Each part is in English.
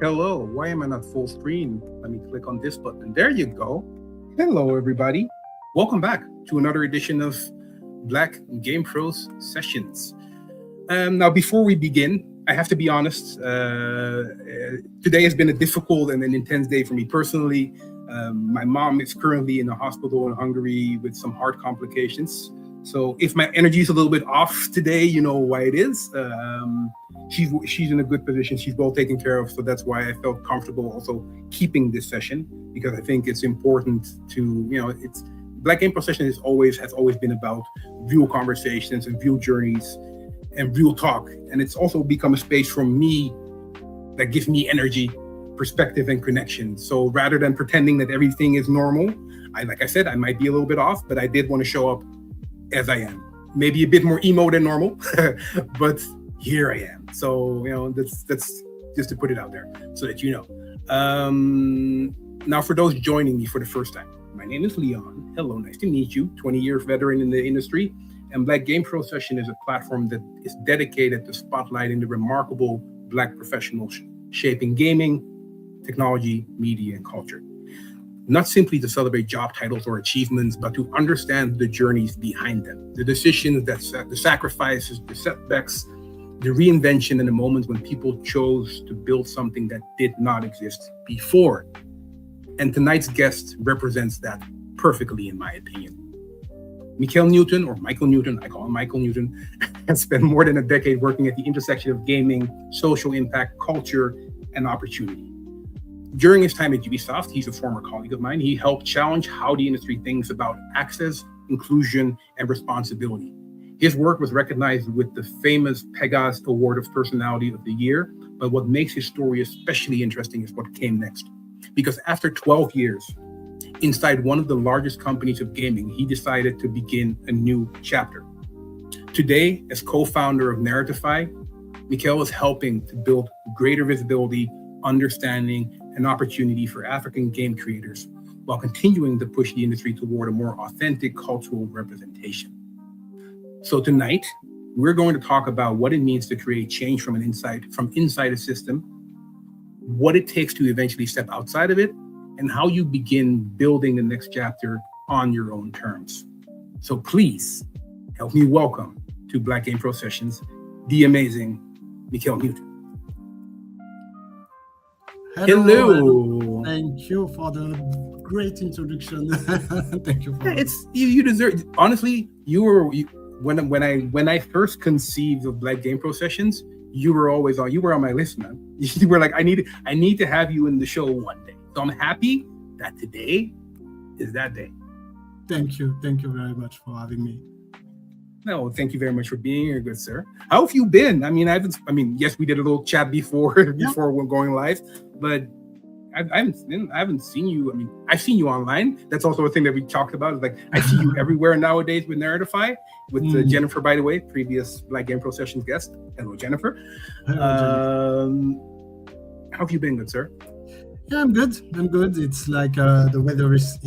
Hello, why am I not full screen? Let me click on this button. There you go. Hello, everybody. Welcome back to another edition of Black Game Pros Sessions. Now, before we begin, I have to be honest. Today has been a difficult and an intense day for me personally. My mom is currently in a hospital in Hungary with some heart complications. So if my energy is a little bit off today, you know why it is. She's in a good position. She's well taken care of. So that's why I felt comfortable also keeping this session, because I think it's important to, it's Black Game Pro Session has always been about real conversations and real journeys and real talk. And it's also become a space for me that gives me energy, perspective, and connection. So rather than pretending that everything is normal, like I said, I might be a little bit off, but I did want to show up as I am. Maybe a bit more emo than normal, but here I am. So, that's just to put it out there so that you know. Now, for those joining me for the first time, my name is Leon. Hello, nice to meet you. 20-year veteran in the industry. And Black Game Pro Session is a platform that is dedicated to spotlighting the remarkable Black professionals shaping gaming, technology, media, and culture. Not simply to celebrate job titles or achievements, but to understand the journeys behind them, the decisions, the sacrifices, the setbacks, the reinvention, and the moments when people chose to build something that did not exist before. And tonight's guest represents that perfectly, in my opinion. Mickaël Newton, or Mickaël Newton, I call him Mickaël Newton, has spent more than a decade working at the intersection of gaming, social impact, culture, and opportunity. During his time at Ubisoft, he's a former colleague of mine. He helped challenge how the industry thinks about access, inclusion, and responsibility. His work was recognized with the famous Pégase Award of Personality of the Year. But what makes his story especially interesting is what came next. Because after 12 years inside one of the largest companies of gaming, he decided to begin a new chapter. Today, as co-founder of Narratify, Mickaël is helping to build greater visibility, understanding, and opportunity for African game creators, while continuing to push the industry toward a more authentic cultural representation. So tonight, we're going to talk about what it means to create change from inside a system, what it takes to eventually step outside of it, and how you begin building the next chapter on your own terms. So please help me welcome to Black Game Pro Sessions, the amazing Mickaël Newton. Hello. Thank you for the great introduction. Thank you. You deserve. Honestly, when I first conceived of Black Game Pro Sessions, you were on my list, man. You were like, I need to have you in the show one day. So I'm happy that today is that day. Thank you very much for having me. No, thank you very much for being here, good sir. How have you been? Yes, we did a little chat before we're going live, but I haven't seen you. I've seen you online. That's also a thing that we talked about. Is like I see you everywhere nowadays with Narratify, with Jennifer, by the way, previous Black Game Pro Sessions guest. Hello, Jennifer. How have you been, good sir? Yeah, I'm good. It's like the weather is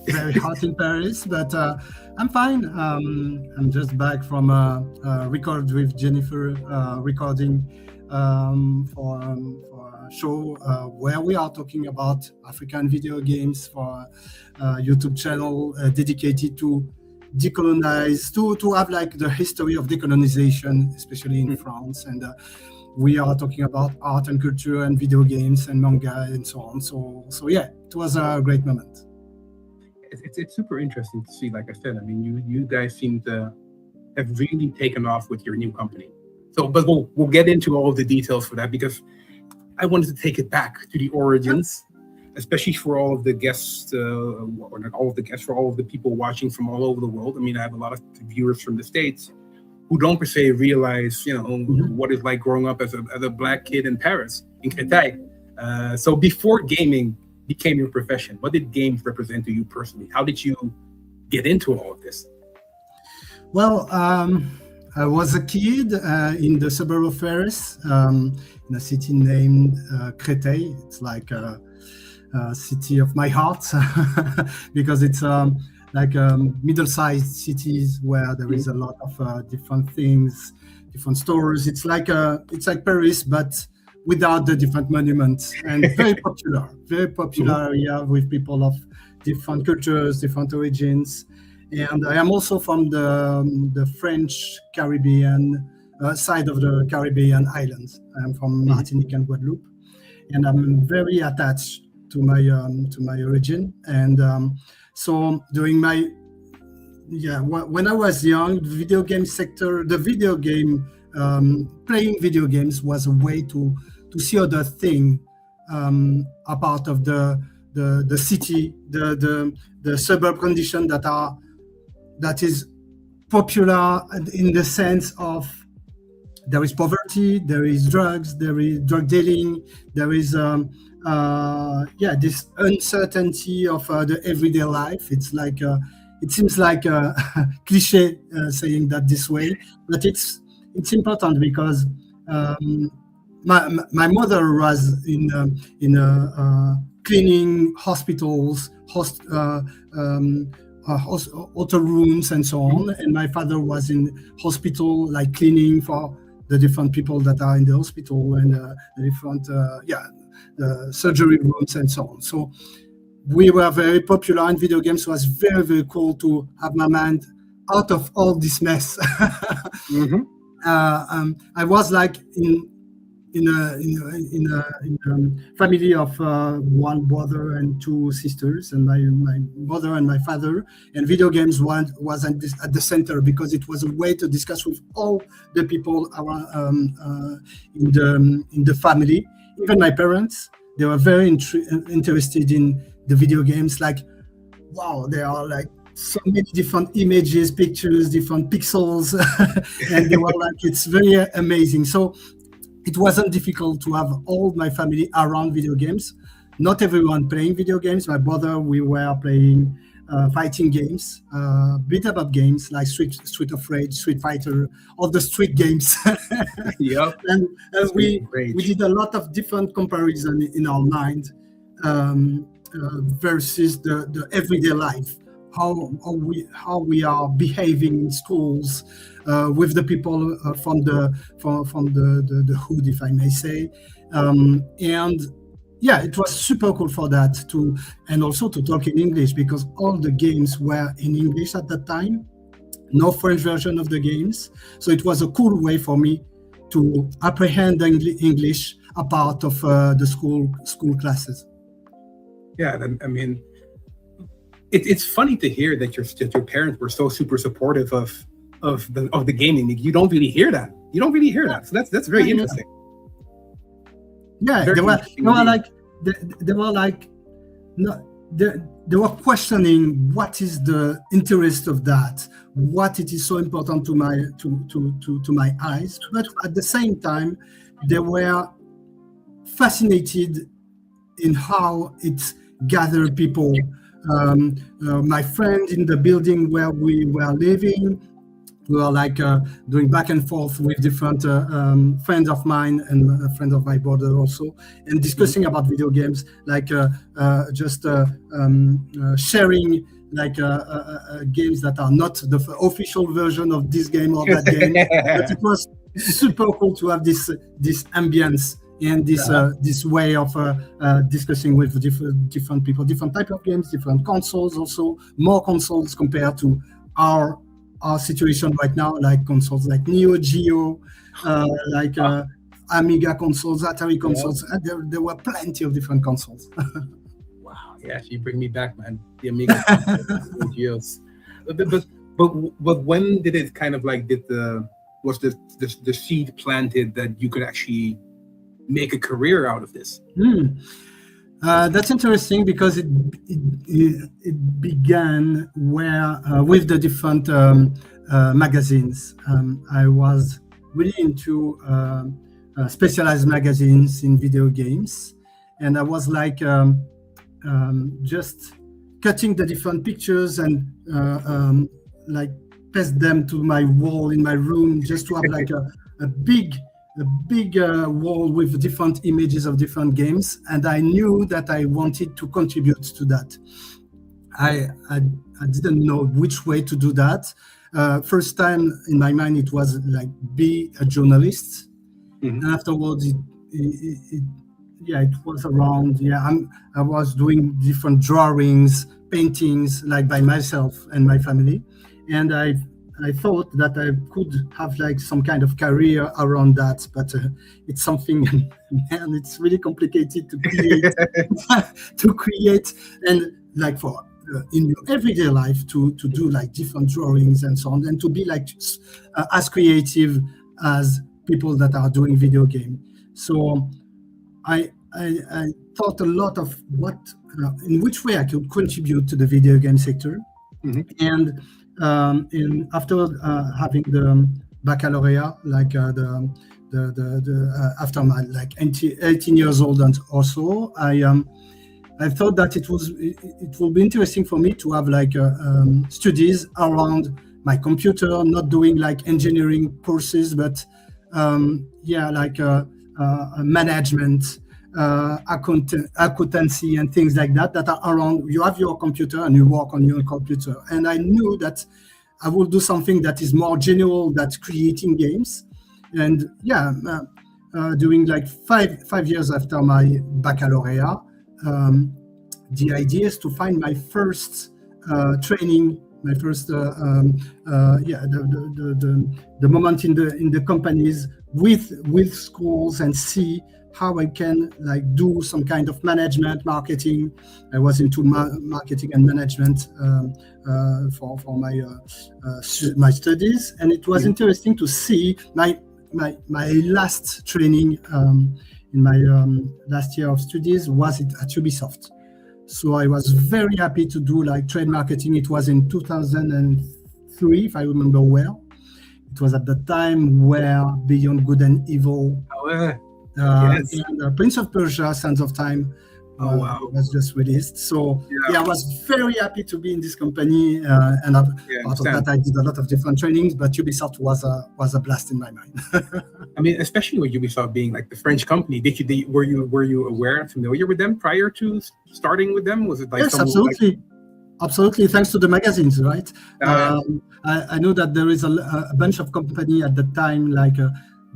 very hot in Paris, but I'm fine. I'm just back from a record with Jennifer, recording for a show where we are talking about African video games for a YouTube channel dedicated to decolonize, to have like the history of decolonization, especially in France. And we are talking about art and culture and video games and manga and so on. So yeah, it was a great moment. It's super interesting to see. Like I said, you guys seem to have really taken off with your new company. So, but we'll get into all of the details for that, because I wanted to take it back to the origins, especially for all of the guests, or not all of the guests, for all of the people watching from all over the world. I have a lot of viewers from the States who don't per se realize, what it's like growing up as a Black kid in Paris, in Créteil. So before gaming became your profession, what did games represent to you personally? How did you get into all of this? Well, I was a kid in the suburb of Paris, in a city named Créteil. It's like a city of my heart because it's like middle-sized cities where there is a lot of different things, different stores. It's like Paris, but without the different monuments, and very popular area with people of different cultures, different origins. And I am also from the French Caribbean side of the Caribbean islands. I am from Martinique and Guadeloupe, and I'm very attached to my origin. And so during my when I was young, the video game sector, playing video games was a way to see other thing, a part of the city, the suburb condition that is popular in the sense of there is poverty, there is drugs, there is drug dealing, there is this uncertainty of the everyday life. It's like it seems like a cliche saying that this way, but it's important because my mother was in cleaning hospitals, hotel rooms, and so on, and my father was in hospital, like cleaning for the different people that are in the hospital and the different surgery rooms and so on. So we were very popular in video games. So it was very, very cool to have my mind out of all this mess. I was like in a family of one brother and two sisters, and my mother and my father, and video games was at the center because it was a way to discuss with all the people around in the family. Even my parents, they were very interested in the video games. Like, wow, there are like so many different images, pictures, different pixels, and they were like, it's very amazing. So it wasn't difficult to have all my family around video games. Not everyone playing video games. My brother, we were playing fighting games, beat-em-up games like Street of Rage, Street Fighter, all the street games. Yep. And we did a lot of different comparison in our mind versus the everyday life. How we are behaving in schools with the people from the hood, if I may say, and it was super cool for that and also to talk in English because all the games were in English at that time, no French version of the games. So it was a cool way for me to apprehend English a part of the school classes. Yeah, I mean, it's funny to hear that your parents were so super supportive of the gaming. You don't really hear that. So that's very interesting. Yeah, they were questioning what is the interest of that, what it is so important to my eyes, but at the same time they were fascinated in how it gathered people. My friend in the building where we were living, we were like doing back and forth with different friends of mine and a friend of my brother also, and discussing about video games, like just sharing like games that are not the official version of this game or that game. But it was super cool to have this ambience and this way of discussing with different people, different type of games, different consoles, also more consoles compared to our situation right now, like consoles like Neo Geo, Amiga consoles, Atari consoles. There were plenty of different consoles. Wow, yeah, you bring me back, man. The Amiga, Neo Geos. But when did it kind of like was the seed planted that you could actually make a career out of this? That's interesting because it began with the different magazines. I was really into specialized magazines in video games, and I was like just cutting the different pictures and like paste them to my wall in my room just to have like a big wall with different images of different games, and I knew that I wanted to contribute to that. I didn't know which way to do that. First time in my mind it was like be a journalist, and afterwards it was around. I was doing different drawings, paintings, like by myself and my family, and I thought that I could have like some kind of career around that, but it's something, man, it's really complicated to create, and like for in your everyday life to do like different drawings and so on, and to be like as creative as people that are doing video game. So I thought a lot of what in which way I could contribute to the video game sector, and after having the baccalaureate, like after my like 18 years old and also, I thought that it would be interesting for me to have like studies around my computer, not doing like engineering courses, but management, accountancy and things like that are around. You have your computer and you work on your computer, and I knew that I will do something that is more general than creating games. And during like five years after my baccalaureate, the idea is to find my first training, my first the moment in the companies with schools, and see how I can like do some kind of management, marketing. I was into marketing and management for my studies, and it was interesting to see my last training in my last year of studies was at Ubisoft. So I was very happy to do like trade marketing. It was in 2003, if I remember well. It was at the time where Beyond Good and Evil and Prince of Persia, Sands of Time was just released. So I was very happy to be in this company, and out of that I did a lot of different trainings, but Ubisoft was a blast in my mind. I mean, especially with Ubisoft being like the French company, were you aware and familiar with them prior to starting with them? Was it like yes, absolutely. Absolutely, thanks to the magazines, right? I know that there is a bunch of company at the time, like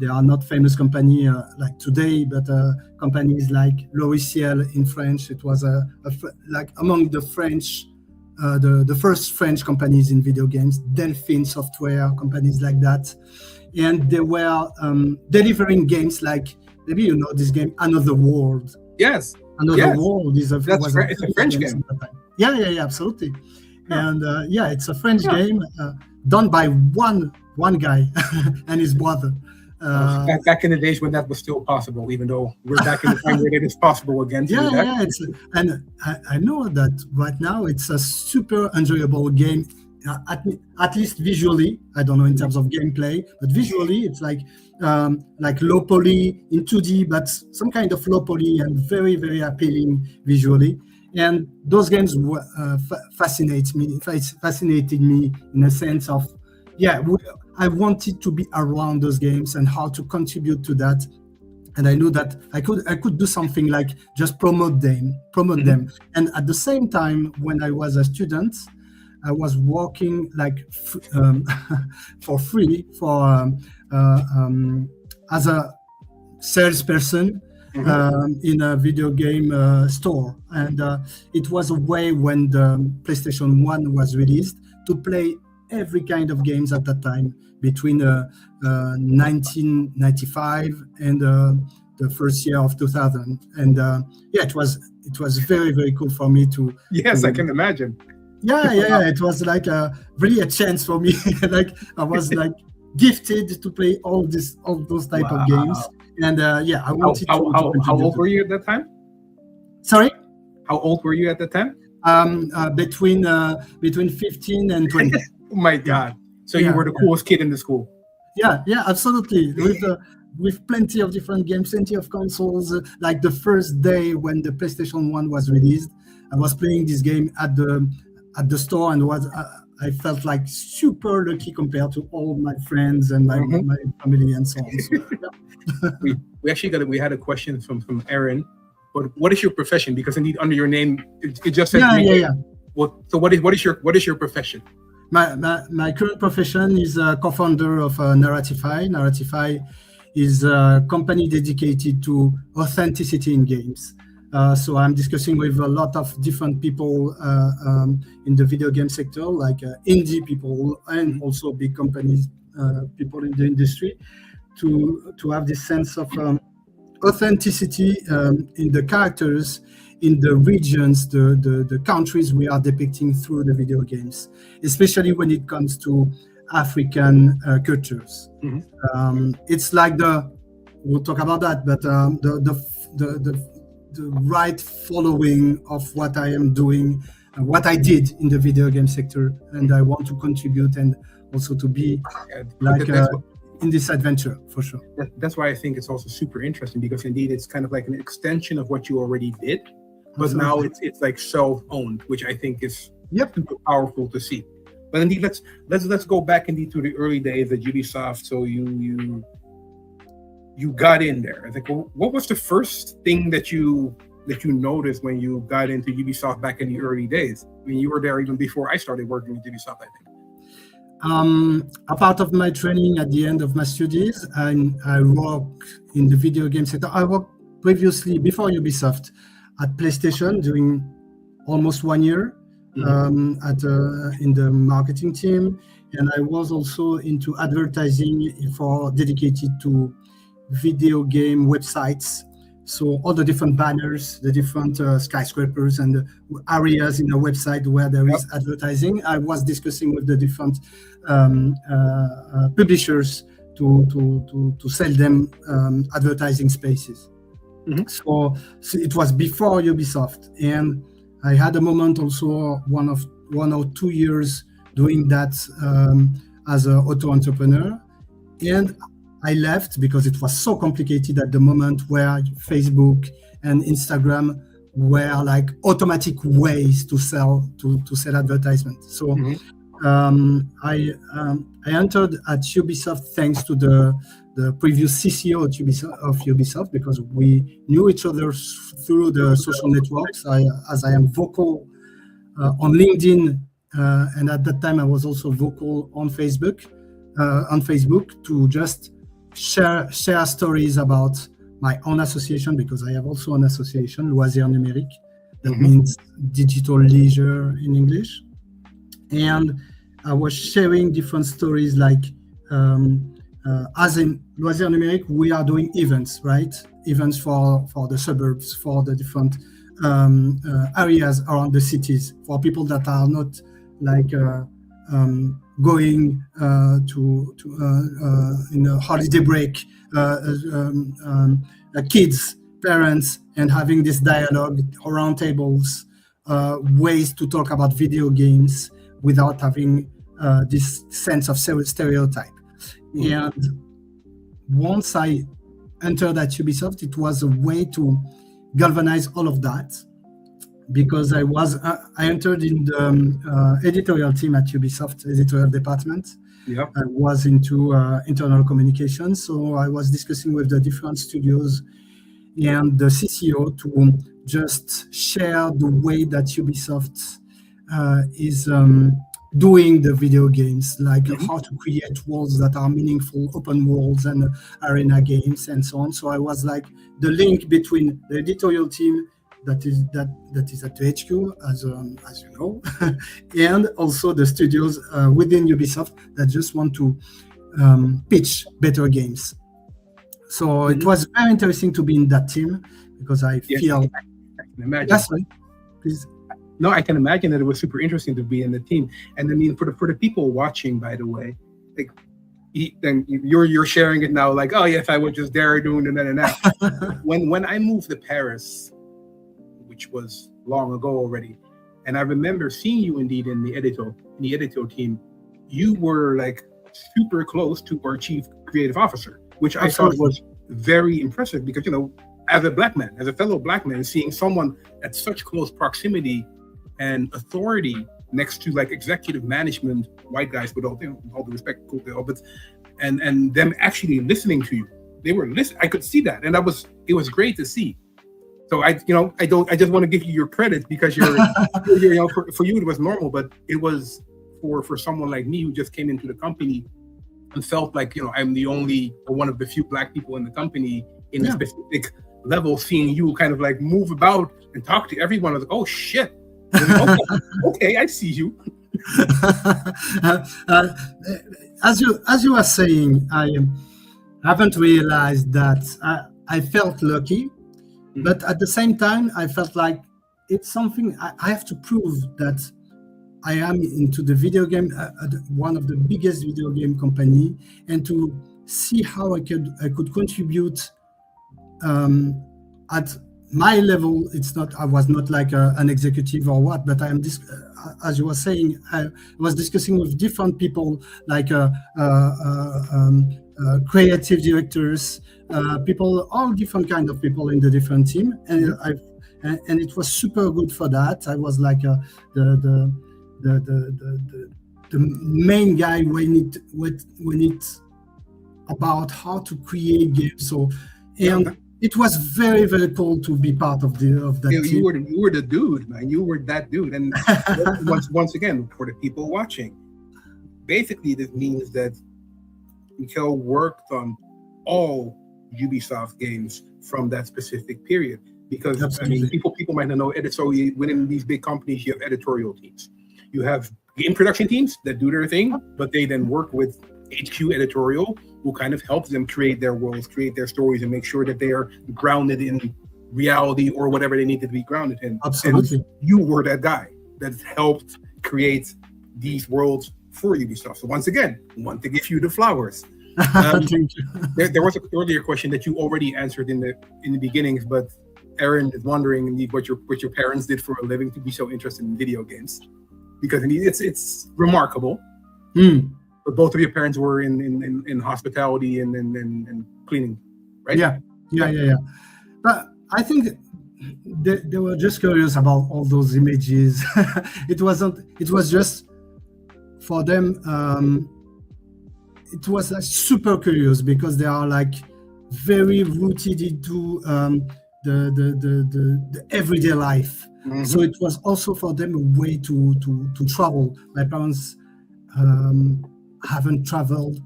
they are not famous company like today, but companies like Logiciel in French. It was like among the French, the first French companies in video games, Delphine Software, companies like that. And they were delivering games like, maybe you know this game, Another World. Yes. Another World is it's a French game. Yeah, absolutely. And it's a French game done by one guy and his brother. Back in the days when that was still possible, even though we're back in the time where it is possible again. And I know that right now it's a super enjoyable game, at least visually. I don't know in terms of gameplay, but visually it's like low poly in 2D, but some kind of low poly and very, very appealing visually. And those games fascinated me in a sense of, I wanted to be around those games and how to contribute to that. And I knew that I could do something like just promote them. And at the same time, when I was a student, I was working like for free as a salesperson in a video game store. And it was a way when the PlayStation 1 was released to play every kind of games at that time, between 1995 and the first year of 2000. And it was very, very cool for me to. Yes, I can imagine. It was like really a chance for me. Like I was like gifted to play all those type of games. And I wanted to. How old were you at that time? Sorry? How old were you at the time? Between 15 and 20. Oh my God! So you were the coolest kid in the school. Yeah, absolutely. With plenty of different games, plenty of consoles. Like the first day when the PlayStation 1 was released, I was playing this game at the store, and I felt like super lucky compared to all my friends and my family and so on. So, we had a question from Aaron. What is your profession? Because indeed under your name it just says So what is your profession? My current profession is a co-founder of Narratify. Narratify is a company dedicated to authenticity in games. So I'm discussing with a lot of different people in the video game sector, like indie people and also big companies, people in the industry, to have this sense of authenticity in the characters, in the regions, the countries we are depicting through the video games, especially when it comes to African cultures. It's like we'll talk about that, but the right following of what I am doing, what I did in the video game sector, and I want to contribute and also to be in this adventure for sure. That's why I think it's also super interesting, because indeed it's kind of like an extension of what you already did, but now it's like self-owned, which I think is super powerful to see. But indeed, let's go back indeed to the early days at Ubisoft. So you got in there. I think, what was the first thing that you noticed when you got into Ubisoft back in the early days? I mean, you were there even before I started working with Ubisoft, I think. A part of my training at the end of my studies, I work in the video game sector. I worked previously, before Ubisoft, at PlayStation, doing almost 1 year in the marketing team. And I was also into advertising dedicated to video game websites. So all the different banners, the different skyscrapers and the areas in a website where there is advertising, I was discussing with the different publishers to sell them advertising spaces. So it was before Ubisoft, and I had a moment also 1 or 2 years doing that as an auto entrepreneur, and I left because it was so complicated at the moment, where Facebook and Instagram were like automatic ways to sell advertisements. So I entered at Ubisoft thanks to the previous CCO of Ubisoft, because we knew each other through the social networks. As I am vocal on LinkedIn, and at that time I was also vocal on Facebook to just share stories about my own association, because I have also an association, Loisirs Numériques, that means digital leisure in English. And I was sharing different stories, like as in Loisirs Numériques, we are doing events, right? Events for the suburbs, for the different areas around the cities, for people that are not like going to in a holiday break, kids, parents, and having this dialogue around tables, ways to talk about video games without having this sense of stereotype. And once I entered at Ubisoft, it was a way to galvanize all of that, because I entered in the editorial team at Ubisoft, editorial department. I was into internal communications, so I was discussing with the different studios and the CCO to just share the way that Ubisoft is doing the video games, like how to create worlds that are meaningful, open worlds and arena games and so on. So I was like the link between the editorial team that is at the HQ, as you know, and also the studios within Ubisoft that just want to pitch better games. So it was very interesting to be in that team, because I feel. I can imagine. That's right. Please. No, I can imagine that it was super interesting to be in the team. And I mean, for the people watching, by the way, like, then you're sharing it now, like, oh yes, I was just there doing that and that. when I moved to Paris, which was long ago already, and I remember seeing you indeed in the editorial team, you were like super close to our chief creative officer, which I thought was very impressive, because, you know, as a fellow black man, seeing someone at such close proximity and authority next to like executive management, white guys, with all due respect, but and them actually listening to you. They were listening. I could see that, and it was great to see. So I just want to give you your credit, because you're you know, for you it was normal, but it was for someone like me who just came into the company and felt like, I'm the only or one of the few Black people in the company in a specific level, seeing you kind of like move about and talk to everyone. I was like, oh shit. Okay, I see you. As you were saying, I haven't realized that I felt lucky, but at the same time, I felt like it's something I have to prove that I am into the video game, one of the biggest video game company, and to see how I could contribute at my level. I was not like an executive or what, but I am as you were saying, I was discussing with different people, like creative directors, people, all different kind of people in the different team, and and it was super good for that. I was like the main guy when it's about how to create games. So it was very, very cool to be part of that team. You were the dude, man. You were that dude. And once again, for the people watching, basically this means that Mickaël worked on all Ubisoft games from that specific period. Because people might not know it. So within these big companies, you have editorial teams. You have game production teams that do their thing, but they then work with HQ editorial, who kind of helps them create their worlds, create their stories, and make sure that they are grounded in reality or whatever they need to be grounded in. Absolutely. And you were that guy that helped create these worlds for Ubisoft. So once again, want to give you the flowers. Thank you. There was an earlier question that you already answered in the beginnings, but Aaron is wondering what your parents did for a living to be so interested in video games, because it's remarkable. But both of your parents were in hospitality and cleaning, right? Yeah. But I think they were just curious about all those images. It was just for them. It was like super curious because they are like very rooted into the everyday life. Mm-hmm. So it was also for them a way to travel. My parents haven't traveled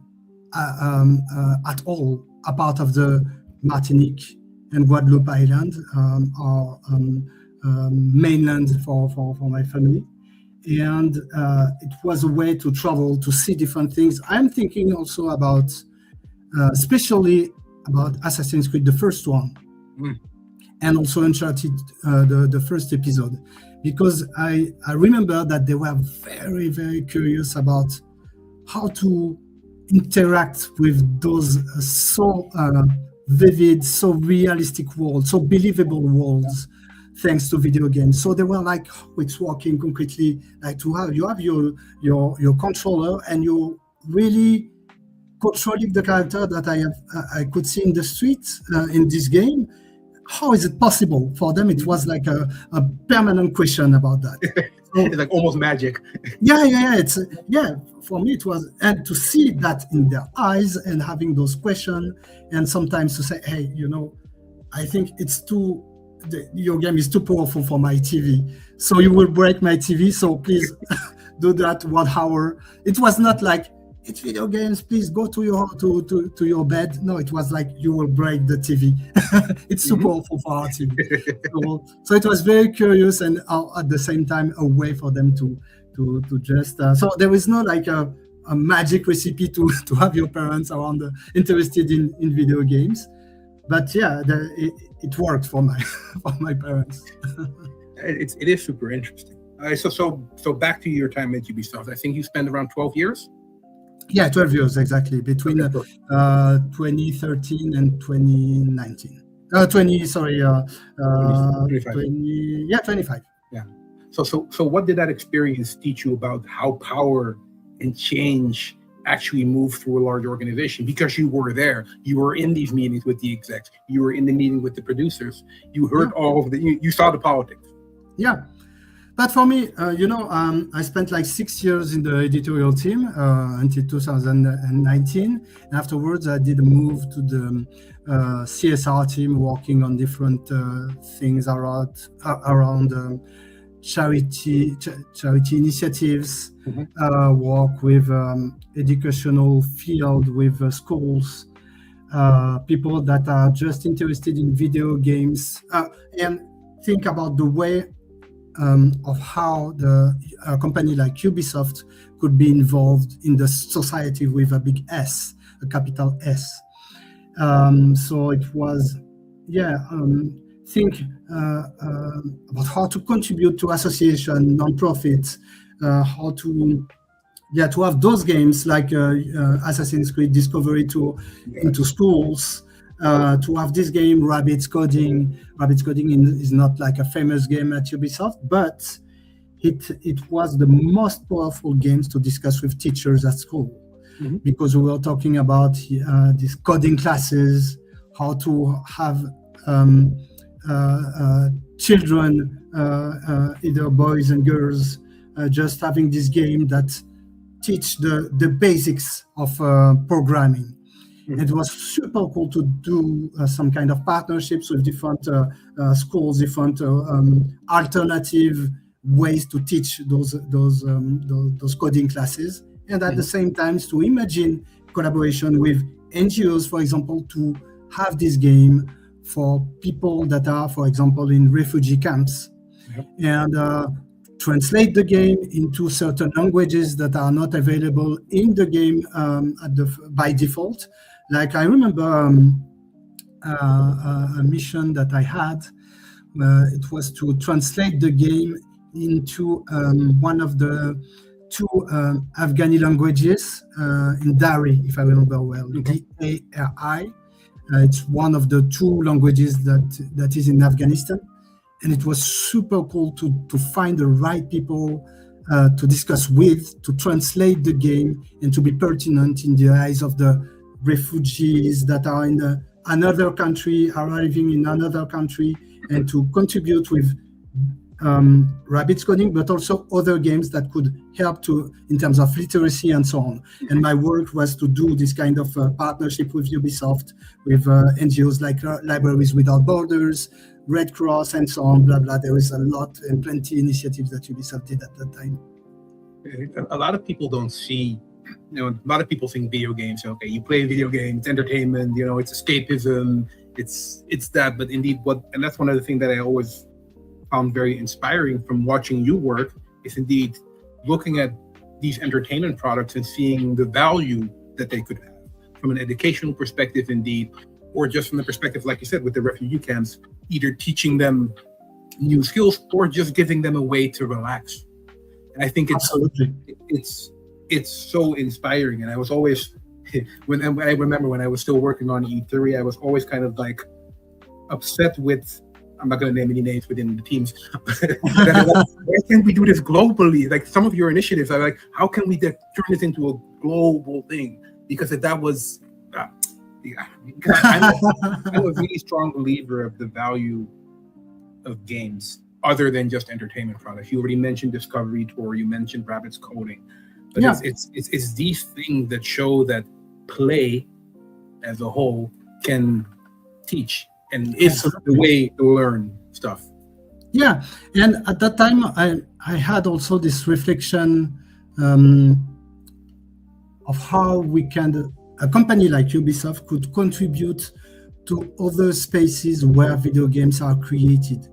at all, apart of the Martinique and Guadeloupe Island, or mainland for my family. And it was a way to travel, to see different things. I'm thinking also about, especially about Assassin's Creed, the first one, and also Uncharted, the first episode, because I remember that they were very, very curious about how to interact with those so vivid, so realistic worlds, so believable worlds, thanks to video games. So they were like, oh, it's working concretely, like you have your controller and you really controlling the character that I could see in the streets in this game. How is it possible? For them, it was like a permanent question about that. So, it's like almost magic. Yeah. For me, it was, and to see that in their eyes and having those questions, and sometimes to say, hey, I think your game is too powerful for my TV, so you will break my TV. So please do that 1 hour. It was not like, it's video games, please go to your bed. No, it was like, you will break the TV. It's too powerful for our TV. So it was very curious, and at the same time a way for them to just so there is no like a magic recipe to have your parents around interested in video games. But yeah, it worked for my parents. It is super interesting. So back to your time at Ubisoft. I think you spent around 12 years. Yeah, 12 years exactly, between 2013 and 2019. 25. Yeah, 25. Yeah. So what did that experience teach you about how power and change actually move through a large organization? Because you were there, you were in these meetings with the execs, you were in the meeting with the producers, you heard all of you saw the politics. Yeah. But for me, I spent like 6 years in the editorial team until 2019. And afterwards, I did a move to the CSR team, working on different things around charity initiatives, work with educational field, with schools, people that are just interested in video games, and think about the way of how a company like Ubisoft could be involved in the society with a big S, a capital S. So it was, think about how to contribute to association, non-profits, how to have those games like Assassin's Creed Discovery into schools, to have this game, Rabbit's Coding. Rabbit's Coding is not like a famous game at Ubisoft, but it was the most powerful games to discuss with teachers at school, because we were talking about these coding classes, how to have children, either boys and girls, just having this game that teach the basics of programming. It was super cool to do some kind of partnerships with different schools, different alternative ways to teach those coding classes, and at the same time to imagine collaboration with NGOs, for example, to have this game for people that are, for example, in refugee camps, and translate the game into certain languages that are not available in the game by default. Like I remember a mission that I had, it was to translate the game into one of the two Afghani languages in Dari, if I remember well, D-A-R-I. It's one of the two languages that is in Afghanistan. And it was super cool to find the right people to discuss with, to translate the game, and to be pertinent in the eyes of the refugees that are in another country, arriving in another country, and to contribute with Rabbit's Coding, but also other games that could help in terms of literacy and so on. And my work was to do this kind of partnership with Ubisoft, with NGOs like Libraries Without Borders, Red Cross, and so on, blah, blah. There was a lot and plenty initiatives that Ubisoft did at that time. A lot of people don't see, a lot of people think video games, okay, you play video games, entertainment, it's escapism, it's that, but indeed and that's one of the things that I always found very inspiring from watching you work, is indeed looking at these entertainment products and seeing the value that they could have from an educational perspective, indeed, or just from the perspective, like you said, with the refugee camps, either teaching them new skills or just giving them a way to relax. And I think it's so inspiring. And I was always, when I remember when I was still working on E3, I was always kind of like upset with, I'm not going to name any names within the teams, why can't we do this globally? Like some of your initiatives are like, how can we turn this into a global thing? Because if that was, I'm a really strong believer of the value of games other than just entertainment products. You already mentioned Discovery Tour, you mentioned Rabbit's Coding, but it's these things that show that play as a whole can teach and is the way to learn stuff. Yeah, and at that time I had also this reflection of how a company like Ubisoft could contribute to other spaces where video games are created.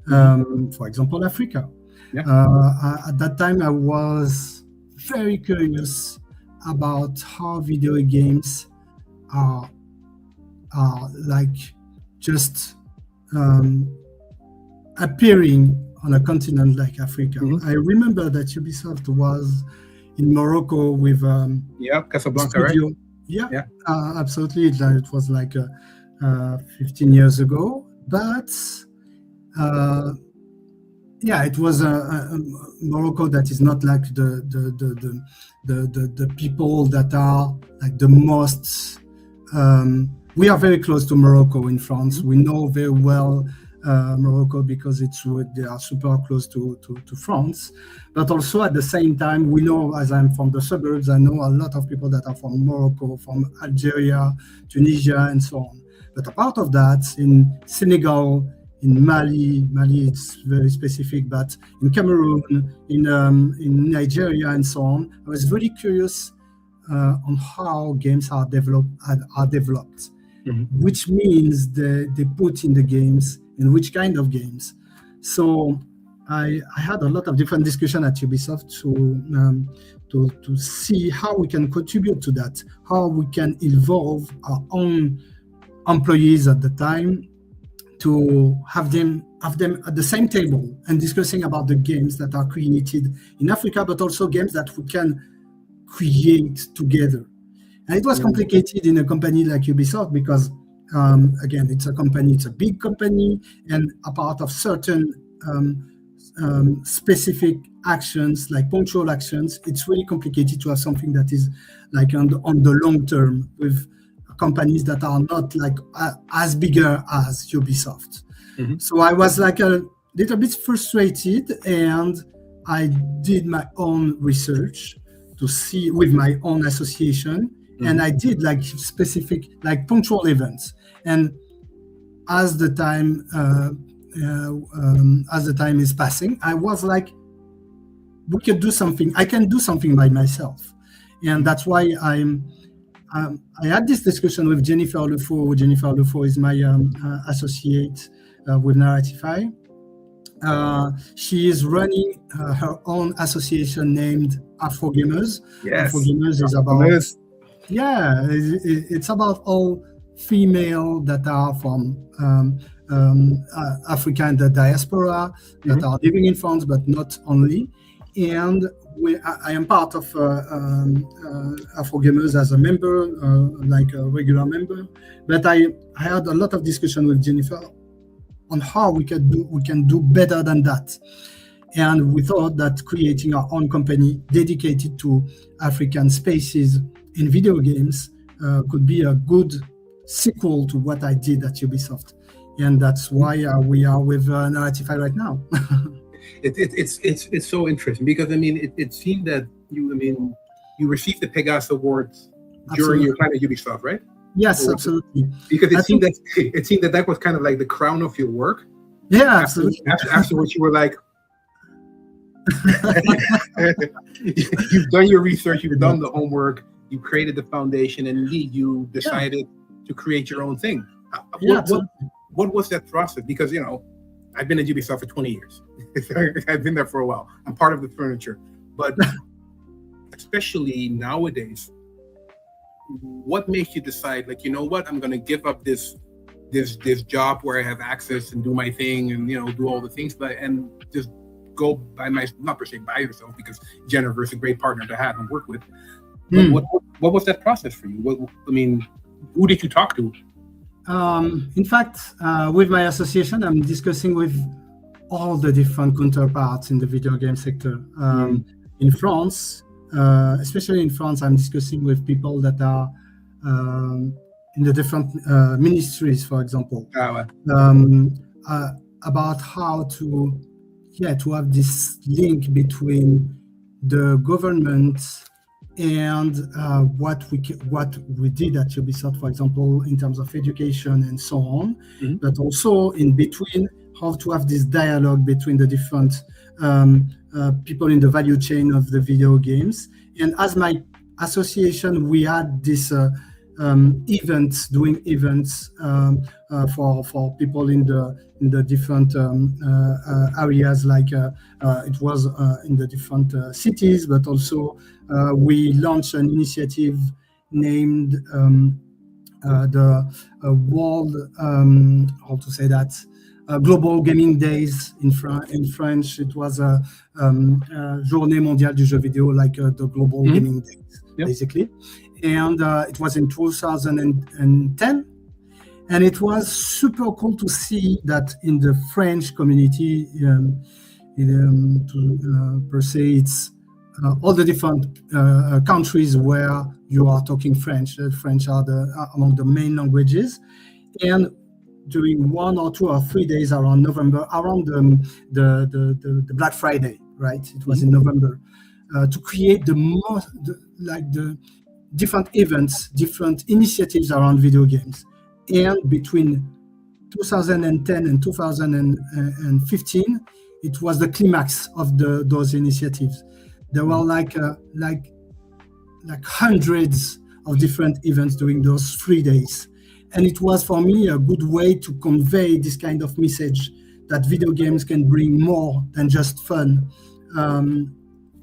For example, Africa. At that time, I was very curious about how video games are like just appearing on a continent like Africa. I remember that Ubisoft was in Morocco with Casablanca, right? Absolutely. It was like 15 years ago, but it was Morocco that is not like the people that are like the most. We are very close to Morocco in France. We know very well Morocco because they are super close to France. But also at the same time, we know, as I'm from the suburbs, I know a lot of people that are from Morocco, from Algeria, Tunisia, and so on. But apart of that, in Senegal, in Mali. Mali, it's very specific, but in Cameroon, in Nigeria, and so on. I was very curious on how games are developed, which means they put in the games and which kind of games. So I had a lot of different discussion at Ubisoft to see how we can contribute to that, how we can involve our own employees at the time to have them at the same table and discussing about the games that are created in Africa, but also games that we can create together. And it was complicated in a company like Ubisoft because, again, it's a big company, and a part of certain specific actions, like punctual actions, it's really complicated to have something that is like on the long term with companies that are not like as bigger as Ubisoft. So I was like a little bit frustrated, and I did my own research to see with my own association, and I did like specific, like punctual events. And as the time is passing, I was like, we could do something. I can do something by myself, and that's why I had this discussion with Jennifer Lefaux. Jennifer Lefaux is my associate with Narratify. She is running her own association named Afro Gamers. Yes. Afro Gamers is about it's about all female that are from Africa and the diaspora that are living in France, but not only. And I am part of Afro Gamers as a member, like a regular member. But I had a lot of discussion with Jennifer on how we can do better than that. And we thought that creating our own company dedicated to African spaces in video games could be a good sequel to what I did at Ubisoft. And that's why we are with Narratify right now. It's so interesting because it seemed that you received the Pégase Award during your time at Ubisoft, right? Yes, absolutely. Because it seemed that was kind of like the crown of your work. Yeah, absolutely. Afterwards, you were like, you've done your research, you've done the homework, you created the foundation, and indeed you decided to create your own thing. What was that process? Because I've been at Ubisoft for 20 years. I've been there for a while. I'm part of the furniture, but especially nowadays, what makes you decide, like, you know what, I'm going to give up this job where I have access and do my thing and do all the things, and just go by not per se by yourself, because Jennifer is a great partner to have and work with. But what was that process for you? Who did you talk to? In fact, with my association, I'm discussing with all the different counterparts in the video game sector. In France, especially in France, I'm discussing with people that are in the different ministries, for example, about how to have this link between the government and what we did at Ubisoft, for example, in terms of education and so on, but also in between, how to have this dialogue between the different people in the value chain of the video games. And as my association, we had this doing events for people in the different areas, like it was in the different cities, but also we launched an initiative named the World, Global Gaming Days in French. It was a Journée Mondiale du Jeu Vidéo, like the Global Gaming Days, basically. And it was in 2010. And it was super cool to see that in the French community, per se, it's all the different countries where you are talking French. French are among the main languages. And during 1 or 2 or 3 days around November, around the Black Friday, right? It was in November, to create the different events, different initiatives around video games, and between 2010 and 2015, it was the climax of those initiatives. There were like hundreds of different events during those 3 days. And it was for me a good way to convey this kind of message that video games can bring more than just fun.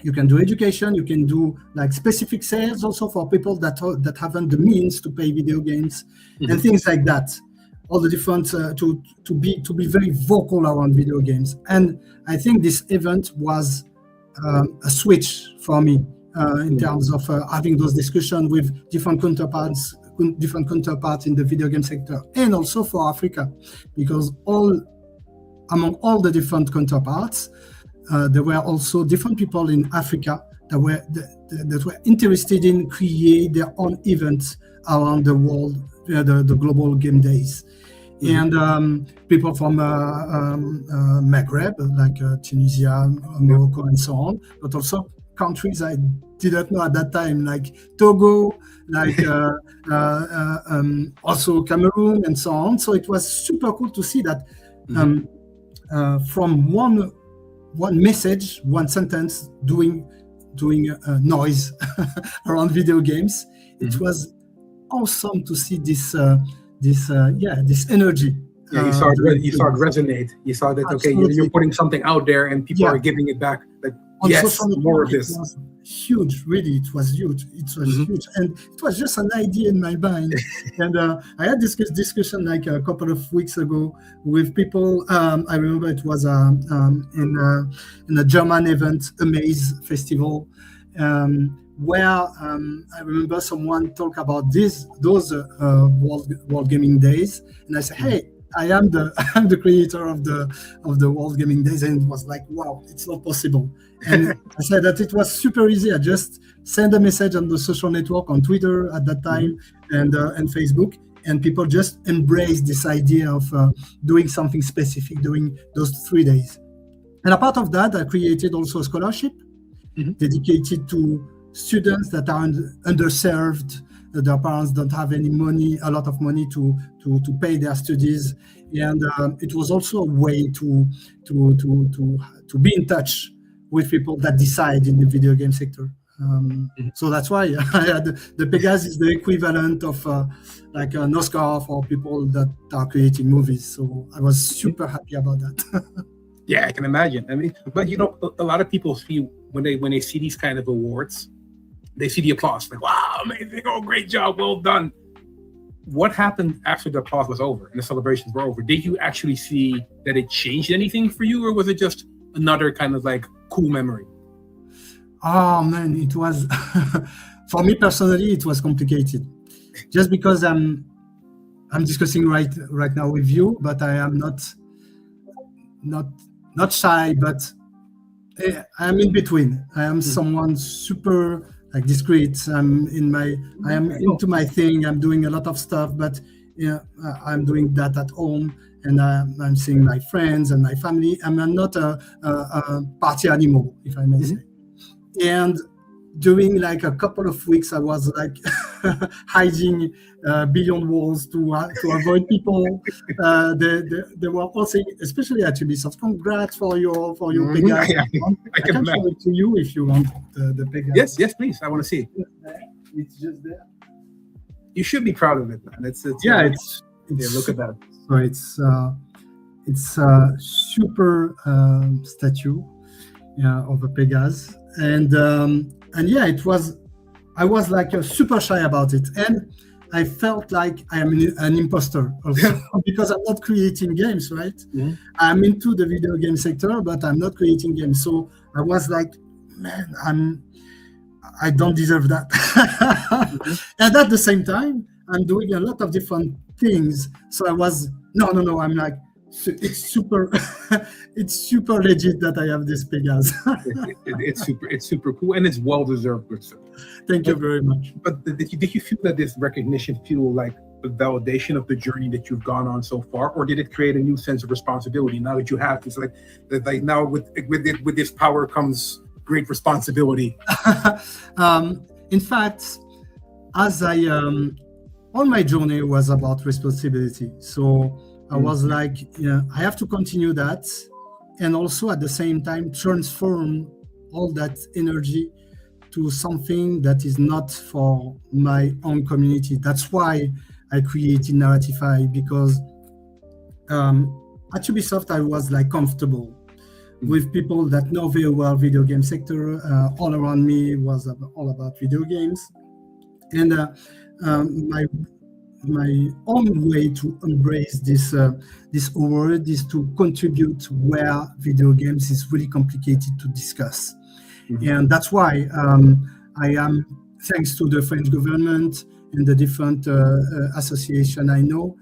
You can do education, you can do like specific sales also for people that haven't the means to pay video games, and things like that. All the different to be very vocal around video games. And I think this event was a switch for me in terms of having those discussions with different counterparts in the video game sector, and also for Africa, because among all the different counterparts, there were also different people in Africa that were interested in create their own events around the world, the global game days. And people from Maghreb, like Tunisia, Morocco, and so on, but also countries I didn't know at that time, like Togo, like also Cameroon, and so on. So it was super cool to see that from one message, one sentence, doing noise around video games. It was awesome to see this energy. Yeah, you saw it resonate. You saw that, okay, you're putting something out there and people are giving it back. Like, yes, more of this. Huge, really, it was huge. It was huge, and it was just an idea in my mind. And I had this discussion like a couple of weeks ago with people. I remember it was in a German event, Amaze Festival, where I remember someone talk about those World Gaming Days, and I said, hey, I'm the creator of the World Gaming Days, and it was like, wow, it's not possible. And I said that it was super easy. I just send a message on the social network, on Twitter at that time, and Facebook, and people just embraced this idea of doing something specific during those 3 days. And a part of that, I created also a scholarship dedicated to students that are underserved. Their parents don't have a lot of money to pay their studies, and it was also a way to be in touch with people that decide in the video game sector. So that's why I had the Pégase is the equivalent of like an Oscar for people that are creating movies. So I was super happy about that. Yeah, I can imagine. I mean, but a lot of people see when they see these kind of awards, they see the applause, like, wow, amazing, oh, great job, well done. What happened after the applause was over and the celebrations were over? Did you actually see that it changed anything for you, or was it just another kind of like cool memory? Oh man, it was, for me personally, it was complicated. Just because I'm discussing right now with you, but I am not shy, but I'm in between. I am someone super like discreet. I am into my thing. I'm doing a lot of stuff, but I'm doing that at home, and I'm seeing my friends and my family. I'm not a party animal, if I may say. And during like a couple of weeks, I was like hiding beyond walls to avoid people. They were all saying, especially at Ubisoft, "Congrats for your Pégase." I can show it to you if you want the Pégase. Yes, please. I want to see it. It's just there. You should be proud of it, man. It's look at that. So it's a super statue of a Pégase, and yeah, I was like super shy about it, and I felt like I am an imposter also because I'm not creating games, right? I'm into the video game sector, but I'm not creating games. So I was like, man, I don't deserve that. And at the same time, I'm doing a lot of different things. So I was, no, I'm like, it's super legit that I have this Pégase. It's super cool, and it's well deserved. Thank you very much. But did you feel that this recognition feel like a validation of the journey that you've gone on so far, or did it create a new sense of responsibility now that you have? It's like now with this power comes great responsibility. In fact, as all my journey was about responsibility. So I was like, yeah, I have to continue that, and also at the same time transform all that energy to something that is not for my own community. That's why I created Narratify, because at Ubisoft I was like comfortable with people that know very well video game sector. All around me was all about video games, and my own way to embrace this award is to contribute where video games is really complicated to discuss. And that's why I am, thanks to the French government and the different association I know,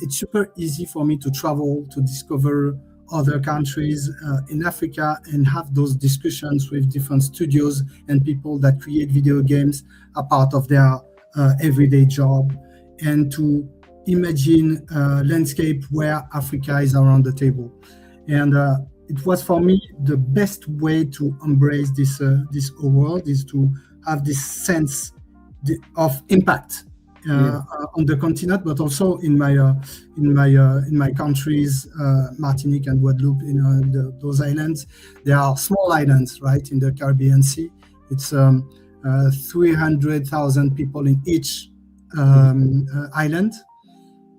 it's super easy for me to travel to discover other countries in Africa and have those discussions with different studios and people that create video games a part of their everyday job, and to imagine a landscape where Africa is around the table. And it was for me the best way to embrace this award, is to have this sense of impact on the continent, but also in my countries, Martinique and Guadeloupe, those islands. They are small islands, right, in the Caribbean Sea. It's 300,000 people in each island,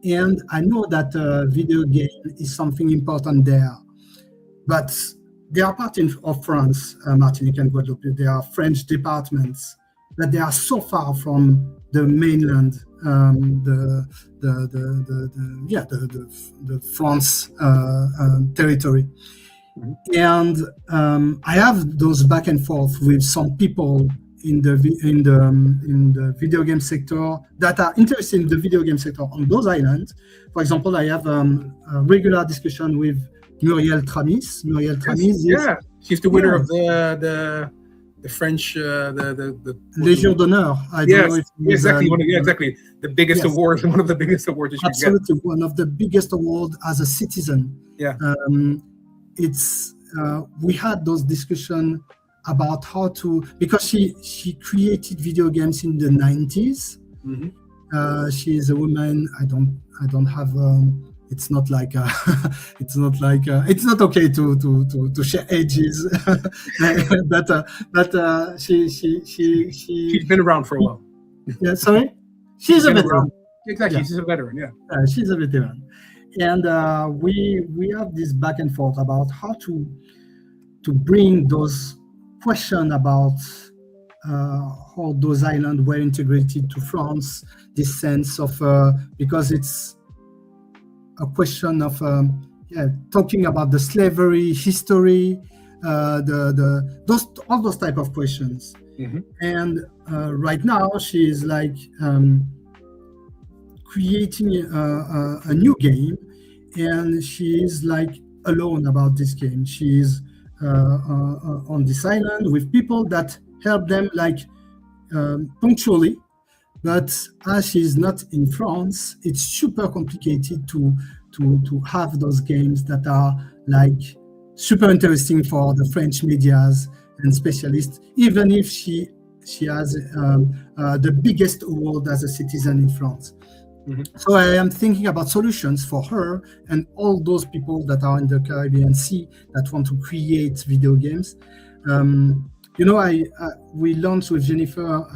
and I know that video game is something important there. But they are part of France, Martinique and Guadeloupe. They are French departments, but they are so far from the mainland, the France territory. And I have those back and forth with some people in the video game sector that are interested in the video game sector on those islands. For example, I have a regular discussion with Mickaël Newton. She's the winner of the French the Légion d'honneur. I don't know if exactly the biggest award, one of the biggest awards. Absolutely, one of the biggest awards as a citizen. Yeah, it's we had those discussions about how to, because she created video games in the 90s. She is a woman. I don't have. It's not like it's not okay to share ages, but she's been around for a while. Yeah, sorry, she's a veteran. Exactly, yeah. She's a veteran. Yeah, she's a veteran, and we have this back and forth about how to bring those questions about how those islands were integrated to France. This sense of because it's a question of talking about the slavery history, all those type of questions. And right now she is like creating a new game, and she is like alone about this game. She is on this island with people that help them like punctually. But as she's not in France, it's super complicated to have those games that are like super interesting for the French medias and specialists, even if she has the biggest award as a citizen in France. So I am thinking about solutions for her and all those people that are in the Caribbean Sea that want to create video games. We launched with Jennifer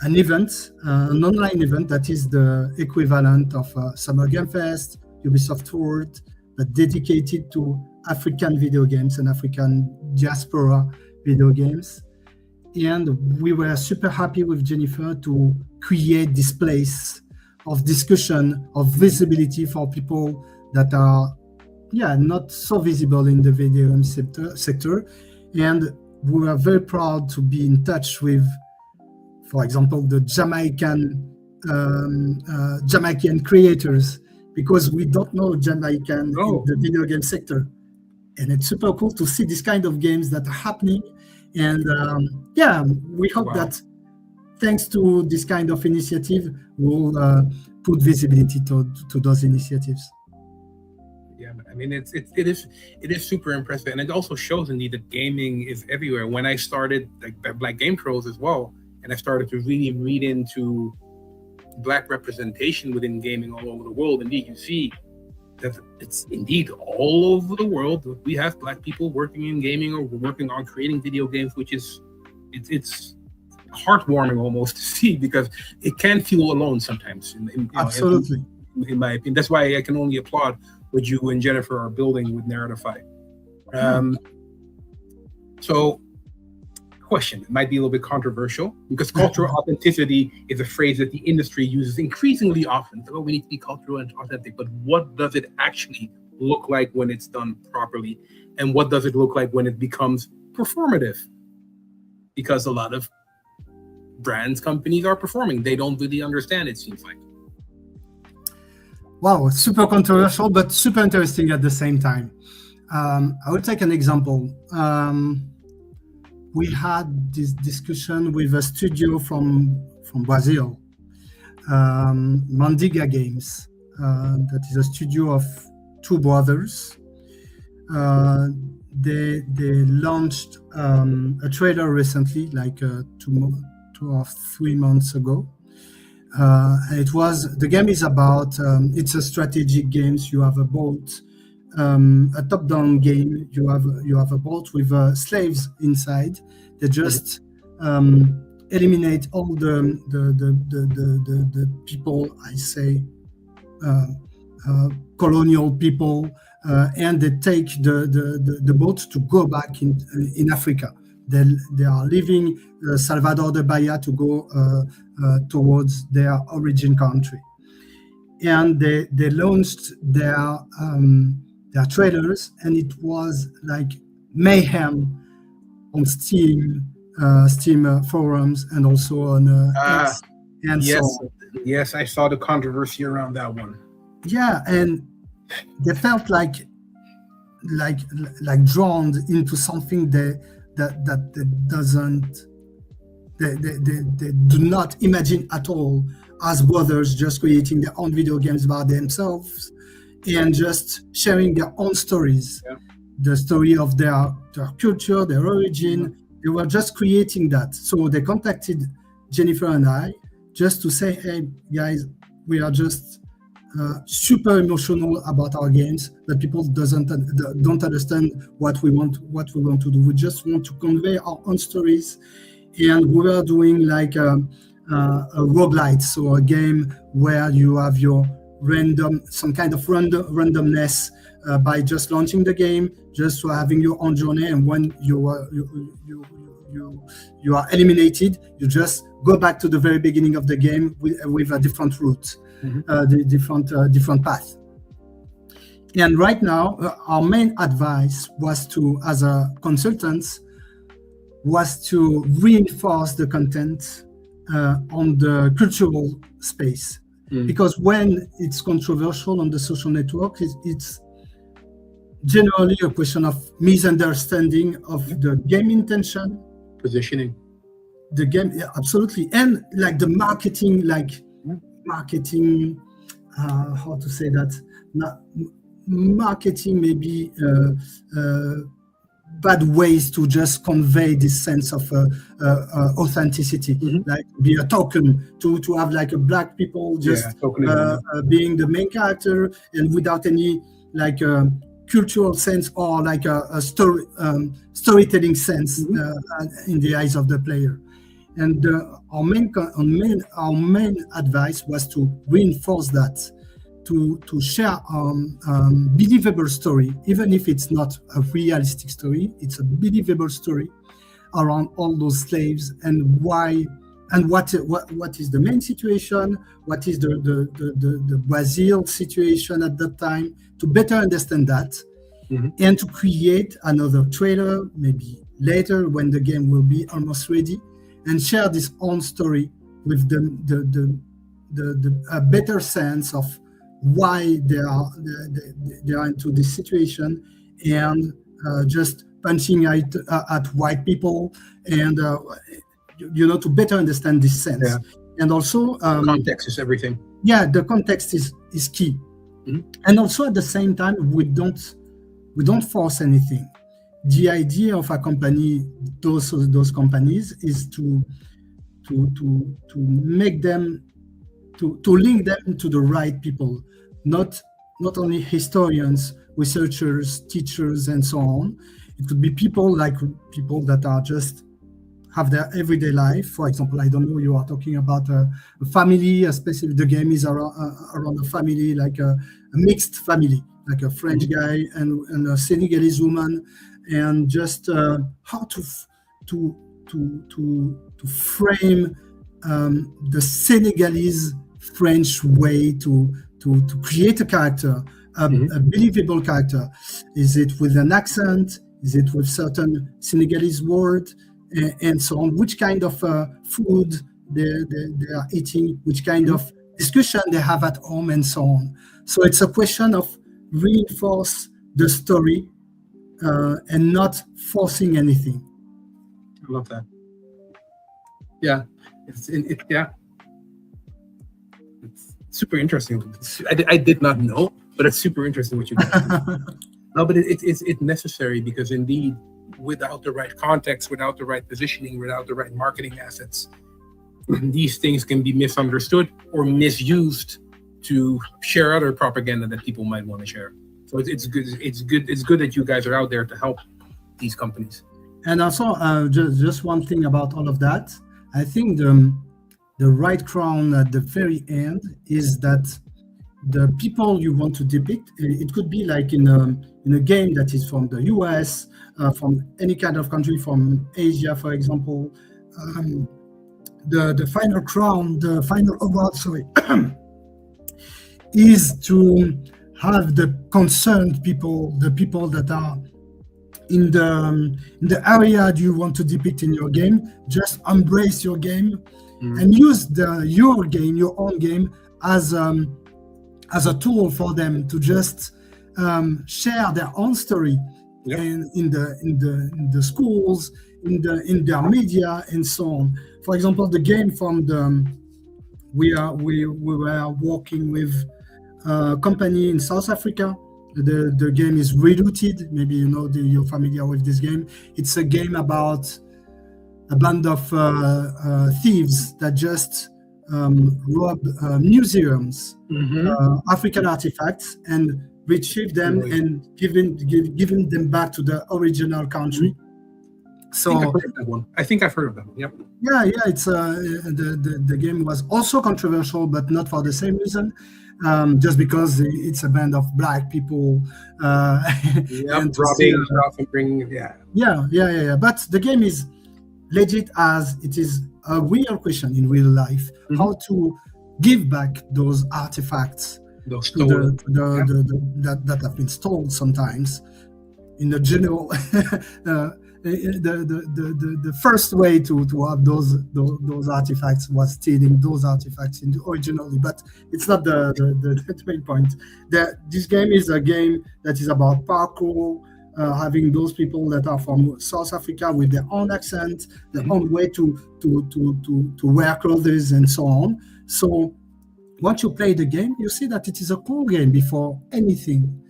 an event, an online event that is the equivalent of Summer Game Fest, Ubisoft World, but dedicated to African video games and African diaspora video games. And we were super happy with Jennifer to create this place of discussion, of visibility for people that are not so visible in the video game sector. And we were very proud to be in touch with, for example, the Jamaican creators, because we don't know Jamaican in the video game sector. And it's super cool to see this kind of games that are happening. And we hope that thanks to this kind of initiative, we'll put visibility to those initiatives. Yeah, I mean, it is super impressive. And it also shows indeed that gaming is everywhere. When I started like Black Game Pros as well, and I started to really read into Black representation within gaming all over the world, indeed, you see that it's indeed all over the world. We have Black people working in gaming or working on creating video games, which is it's heartwarming almost to see, because it can feel alone sometimes. Absolutely. In my opinion, that's why I can only applaud what you and Jennifer are building with Narratify. So, question, it might be a little bit controversial, because cultural authenticity is a phrase that the industry uses increasingly often. So, we need to be cultural and authentic, but what does it actually look like when it's done properly? And what does it look like when it becomes performative? Because a lot of brands, companies are performing. They don't really understand, it seems like. Wow, super controversial, but super interesting at the same time. I will take an example. We had this discussion with a studio from Brazil, Mandiga Games. That is a studio of two brothers. They launched a trailer recently, like 2 or 3 months ago. The game is about, it's a strategic games. You have a boat, a top-down game. You have a boat with slaves inside. They just eliminate all the people, I say, colonial people, and they take the boat to go back in Africa. They are leaving Salvador de Bahia to go towards their origin country, and they launched their trailers, and it was like mayhem on Steam forums, and also on X, and yes, so on. Yes, I saw the controversy around that one. Yeah, and they felt like drawn into something that they do not imagine at all, as brothers just creating their own video games by themselves and just sharing their own stories, the story of their culture, their origin. They were just creating that. So they contacted Jennifer and I just to say, hey guys, we are just super emotional about our games, but people don't understand what we want to do. We just want to convey our own stories, and we were doing like a roguelite, so a game where you have your some kind of randomness by just launching the game, just having your own journey, and when you are eliminated, you just go back to the very beginning of the game with a different route. The different path. And right now, our main advice was as a consultants, was to reinforce the content on the cultural space, because when it's controversial on the social network, it's generally a question of misunderstanding of the game intention, positioning, the game, absolutely, and like the marketing, how to say that, marketing maybe bad ways to just convey this sense of authenticity, like be a token, to have like a black people just being the main character, and without any like cultural sense or like a storytelling sense in the eyes of the player. And our main advice was to reinforce that, to share believable story, even if it's not a realistic story. It's a believable story around all those slaves, and why, and what is the main situation, what is the Brazil situation at that time, to better understand that, and to create another trailer maybe later when the game will be almost ready, and share this own story with a better sense of why they are into this situation, and just punching at white people, and to better understand this sense. And also context is everything. Yeah, the context is key. And also at the same time, we don't force anything. The idea of a company, those companies, is to make them to link them to the right people, not only historians, researchers, teachers, and so on. It could be people that are just have their everyday life. For example, I don't know, you are talking about a family, especially the game is around a family, like a mixed family, like a French guy and a Senegalese woman, and just how to frame the Senegalese French way to create a character, a believable character. Is it with an accent? Is it with certain Senegalese word, and so on? Which kind of food they are eating? Which kind of discussion they have at home, and so on? So it's a question of reinforce the story and not forcing anything. I love that. Yeah, it's super interesting. I did not know, but it's super interesting what you do. No, but it's necessary, because indeed, without the right context, without the right positioning, without the right marketing assets, these things can be misunderstood or misused to share other propaganda that people might want to share. So it's good. It's good that you guys are out there to help these companies. And also, just one thing about all of that, I think the right crown at the very end is that the people you want to depict, it could be like in a game that is from the US, from any kind of country, from Asia, for example. The final crown, the final award, is to have the concerned people, the people that are in the area you want to depict in your game, just embrace your game and use your own game as a tool for them to just share their own story in the schools, in their media, and so on. For example, the game from we were working with a company in South Africa. The game is Redooted. Maybe you're familiar with this game. It's a game about a band of thieves that just rob museums, African artifacts, and retrieve them and giving them back to the original country. So I think I've heard of that one. I think I've heard of that one. Yep. Yeah. It's the game was also controversial, but not for the same reason. Just because it's a band of black people and robbing, yeah. But the game is legit, as it is a real question in real life: how to give back those artifacts that have been stolen sometimes. In the general, the first way to have those artifacts was stealing those artifacts originally, but it's not the main point. This game is a game that is about parkour, having those people that are from South Africa with their own accent, their own way to wear clothes, and so on. So once you play the game, you see that it is a cool game before anything.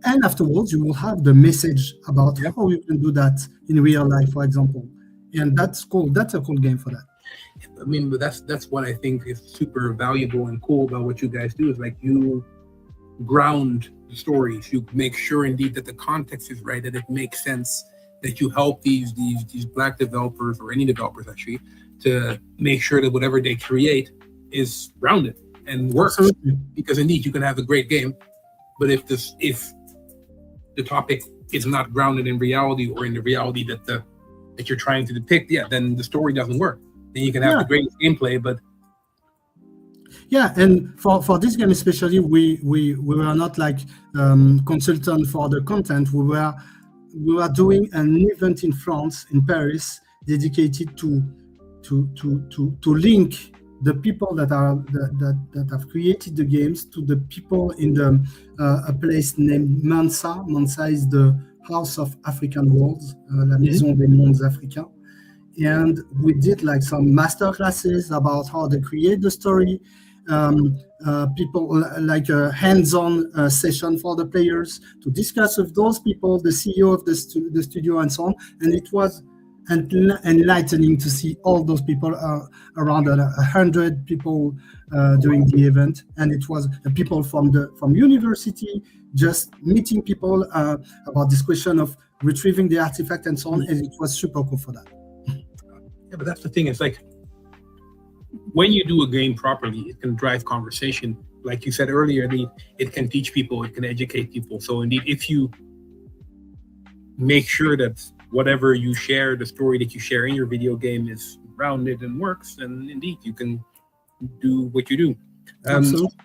And afterwards, you will have the message about how you can do that in real life, for example. And that's cool. That's a cool game for that. I mean, but that's what I think is super valuable and cool about what you guys do, is like you ground the stories. You make sure indeed that the context is right, that it makes sense, that you help these black developers, or any developers actually, to make sure that whatever they create is grounded and works. Absolutely. Because indeed you can have a great game, but if the topic is not grounded in reality, or in the reality that you're trying to depict, then the story doesn't work. Then you can have the greatest gameplay, but and for this game especially, we were not like consultant for the content. We were doing an event in France, in Paris, dedicated to link the people that have created the games to the people in a place named Mansa. Mansa is the House of African Worlds, La Maison des Mondes Africains. And we did like some master classes about how they create the story. People like a hands-on session for the players to discuss with those people, the CEO of the studio, and so on. And it was enlightening to see all those people, around 100 people during the event, and it was people from university, just meeting people about this question of retrieving the artifact and so on, and it was super cool for that. Yeah, but that's the thing. It's like when you do a game properly, it can drive conversation. Like you said earlier, it can teach people, it can educate people. So indeed, if you make sure that whatever you share, the story that you share in your video game is rounded and works, then indeed you can do what you do. Absolutely.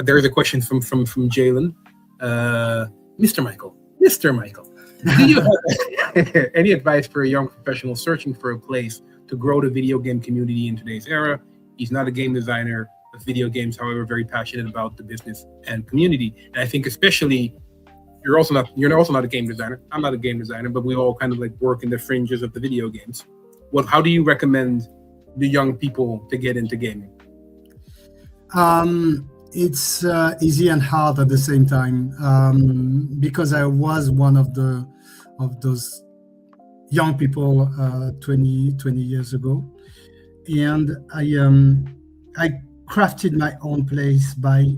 There's a question from Jalen. Mr. Michael, do you have any advice for a young professional searching for a place to grow the video game community in today's era? He's not a game designer of video games, however, very passionate about the business and community. And I think especially, you're also not a game designer. I'm not a game designer, but we all kind of like work in the fringes of the video games. How do you recommend the young people to get into gaming? It's easy and hard at the same time, because I was one of those young people 20 years ago, and I crafted my own place by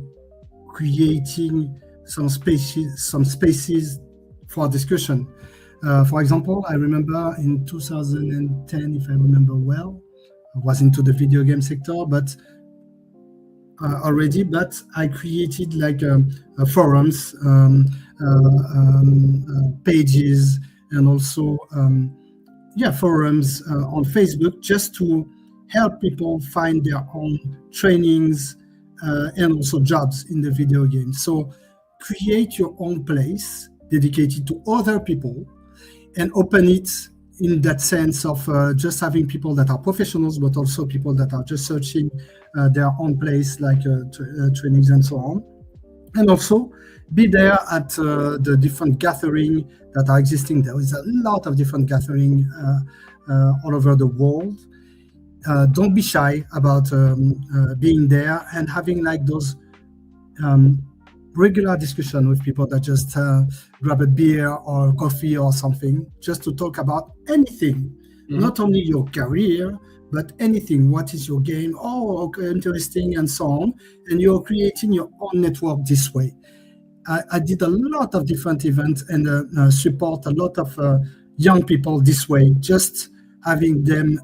creating some spaces for discussion. For example, I remember in 2010, if I remember well, I was into the video game sector, but I created like forums, pages, and also forums on Facebook, just to help people find their own trainings and also jobs in the video game. So create your own place dedicated to other people and open it in that sense of just having people that are professionals, but also people that are just searching their own place, like trainings and so on. And also be there at the different gatherings that are existing. There is a lot of different gatherings all over the world. Don't be shy about being there and having like those regular discussion with people that just grab a beer or coffee or something, just to talk about anything, not only your career, but anything. What is your game? Oh, okay, interesting, and so on. And you're creating your own network this way. I did a lot of different events and support a lot of young people this way, just having them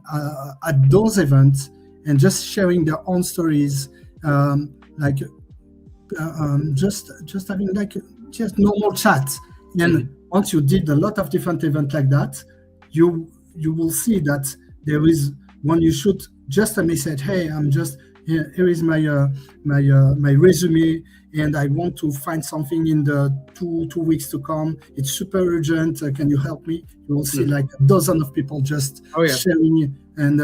at those events and just sharing their own stories, just having like just normal chat. And once you did a lot of different events like that, you will see that there is when you shoot just a message, hey, I'm just here is my resume, and I want to find something in the two weeks to come. It's super urgent. Can you help me? You will see like a dozen of people just sharing and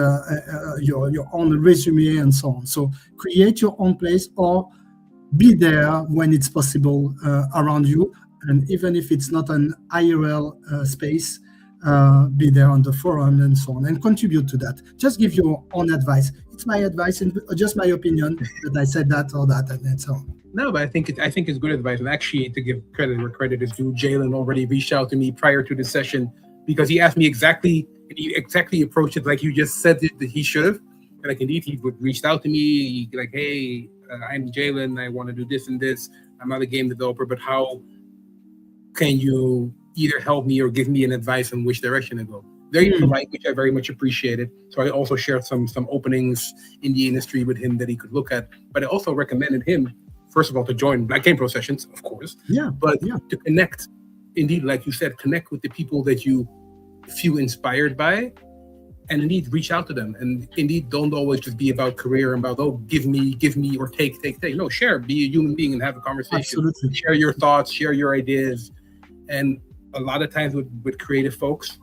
your own resume and so on. So create your own place, or be there when it's possible around you. And even if it's not an IRL space, be there on the forum and so on, and contribute to that. Just give your own advice. It's my advice and just my opinion that I said that or that and so on. No, but I think it's good advice. And actually, to give credit where credit is due, Jalen already reached out to me prior to the session because he asked me exactly approached it like you just said that he should have. And like indeed, he reached out to me like, hey, I'm Jalen. I want to do this and this. I'm not a game developer, but how can you either help me or give me an advice on which direction to go? Very polite, which I very much appreciated. So I also shared some openings in the industry with him that he could look at. But I also recommended him, first of all, to join Black Game Pro sessions, of course. But to connect, indeed, like you said, connect with the people that you feel inspired by, and indeed reach out to them. And indeed, don't always just be about career and about, oh, give me, or take. No, share, be a human being and have a conversation. Absolutely. Share your thoughts, share your ideas. And a lot of times with creative folks,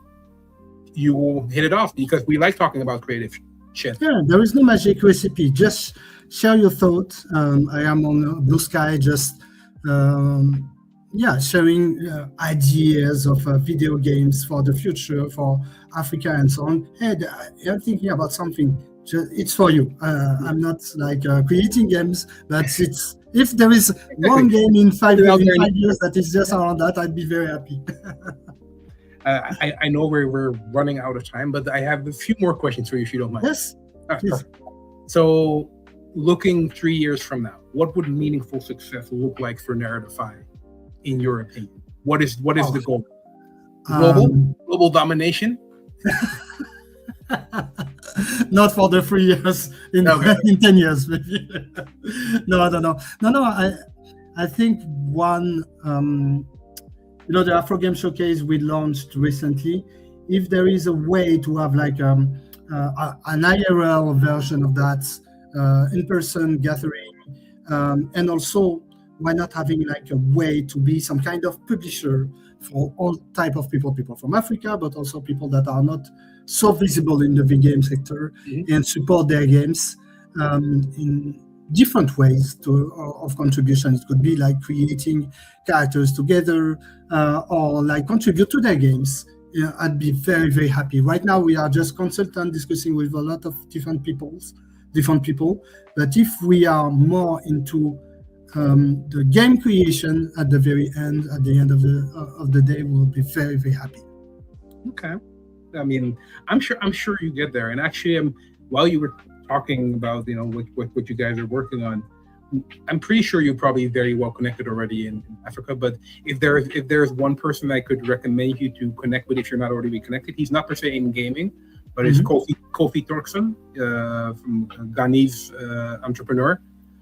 you will hit it off because we like talking about creative shit. Yeah, there is no magic recipe. Just share your thoughts. I am on Blue Sky, just sharing ideas of video games for the future, for Africa and so on. Hey, I'm thinking about something. It's for you. I'm not like creating games, but it's if there is one game in 5 years that is just around that, I'd be very happy. I know we're running out of time, but I have a few more questions for you if you don't mind. Yes. Please. So, looking 3 years from now, what would meaningful success look like for Narratify, in your opinion? What is the goal? Global domination? Not for the 3 years. In 10 years, maybe. No. I think one. The Afro Game Showcase we launched recently. If there is a way to have like an IRL version of that in-person gathering, and also why not having like a way to be some kind of publisher for all type of people from Africa, but also people that are not so visible in the video game sector, and support their games in different ways of contribution. It could be like creating characters together, or like contribute to their games. I'd be very, very happy. Right now, we are just consultant discussing with a lot of different people. But if we are more into the game creation at the very end, at the end of the day, we'll be very, very happy. Okay. I mean, I'm sure you get there. And actually, while you were talking about what you guys are working on, I'm pretty sure you're probably very well connected already in Africa. But if there's one person I could recommend you to connect with, if you're not already connected, he's not per se in gaming, but it's Kofi Torkson, from Ghanese entrepreneur.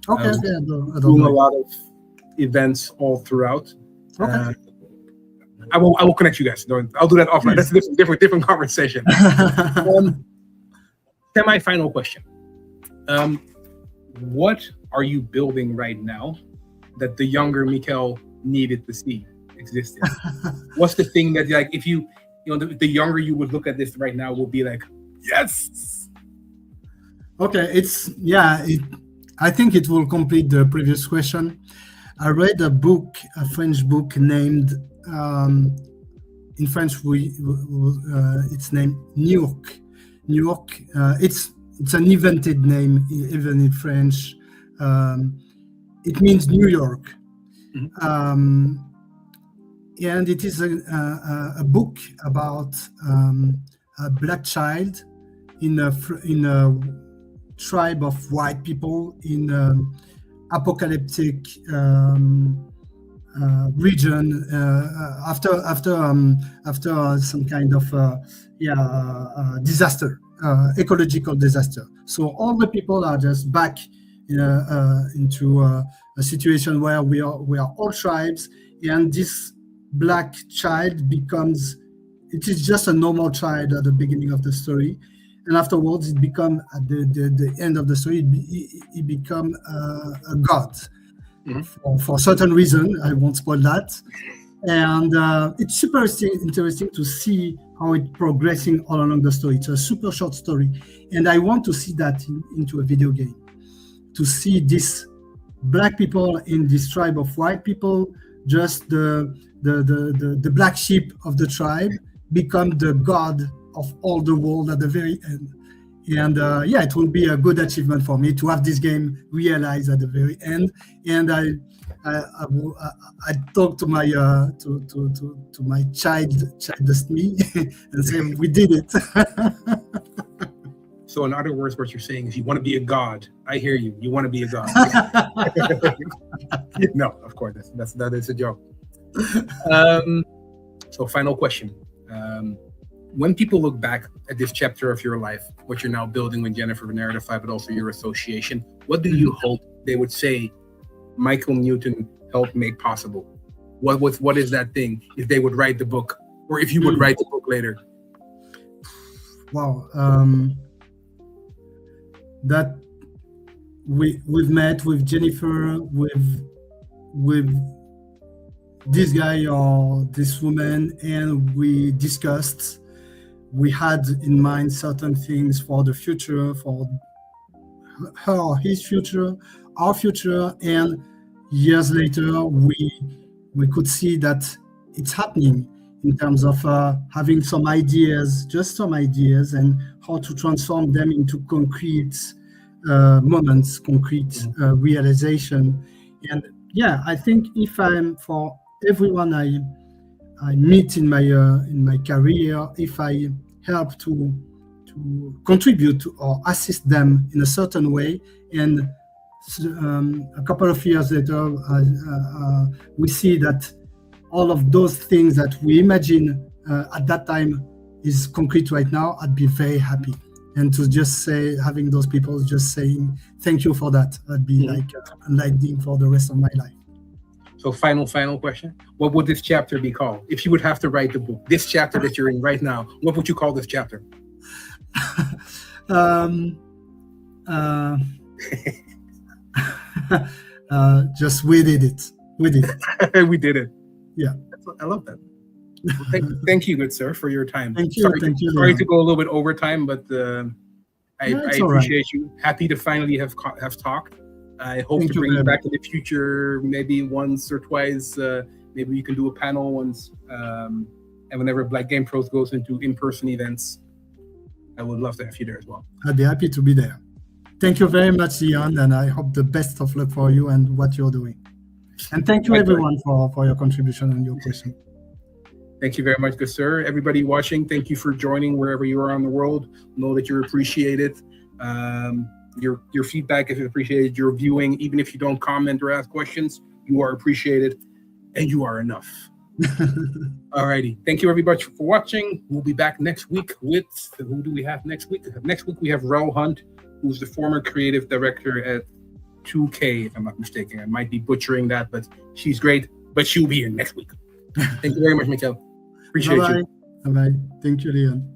Okay, doing a lot of events all throughout. Okay. I will connect you guys. I'll do that offline. That's a different conversation. Semi-final question. What are you building right now that the younger Mickaël needed to see existed? What's the thing that, like, if the younger you would look at this right now will be like, yes. Okay, I think it will complete the previous question. I read a French book named, in French, it's named New York. New York, it's an invented name, even in French. It means New York. And it is a book about a black child in a tribe of white people in apocalyptic region after some kind of disaster, ecological disaster. So all the people are just back into a situation where we are all tribes, and this black child it is just a normal child at the beginning of the story, and afterwards it become at the end of the story it become a god for certain reason. I won't spoil that. And it's super interesting to see how it's progressing all along the story. It's a super short story, and I want to see that into a video game, to see these black people in this tribe of white people, just the black sheep of the tribe, become the god of all the world at the very end. And it will be a good achievement for me to have this game realized at the very end. And I talk to my to my childless me and say, we did it. So in other words, what you're saying is you want to be a god. I hear you. You want to be a god. No, of course, that is a joke. So final question. When people look back at this chapter of your life, what you're now building with Jennifer Narratify, but also your association, what do you hope they would say Mickaël Newton helped make possible? What is that thing if they would write the book, or if you would write the book later? Wow. That we've met with Jennifer, with this guy or this woman, and we discussed. We had in mind certain things for the future, for her, his future, our future, and years later, we could see that it's happening in terms of having some ideas, and how to transform them into concrete moments, concrete realization. And I think if I'm for everyone meet in my career, if I help to contribute or assist them in a certain way, and a couple of years later, we see that all of those things that we imagine at that time is concrete right now, I'd be very happy. And to just say, having those people just saying thank you for that, that'd be like enlightening for the rest of my life. So final question. What would this chapter be called? If you would have to write the book, this chapter that you're in right now, what would you call this chapter? Just we did it. We did it. We did it. Yeah. I love that. Well, thank you, good sir, for your time. Thank you. Sorry to go a little bit over time, but I appreciate you. Happy to finally have talked. I hope to bring you back in the future, maybe once or twice. Maybe you can do a panel once. And whenever Black Game Pros goes into in-person events, I would love to have you there as well. I'd be happy to be there. Thank you very much, Ian, and I hope the best of luck for you and what you're doing. And thank you, everyone, for your contribution and your question. Thank you very much, good sir. Everybody watching, thank you for joining wherever you are in the world. Know that you're appreciated. Your feedback is appreciated. Your viewing, even if you don't comment or ask questions, you are appreciated, and you are enough. Alrighty. Thank you, everybody, for watching. We'll be back next week with, who do we have next week? Next week, we have Ro Hunt, who's the former creative director at 2K, if I'm not mistaken. I might be butchering that, but she's great. But she'll be here next week. Thank you very much, Mickaël. Appreciate you. Bye-bye. Thank you, Leon.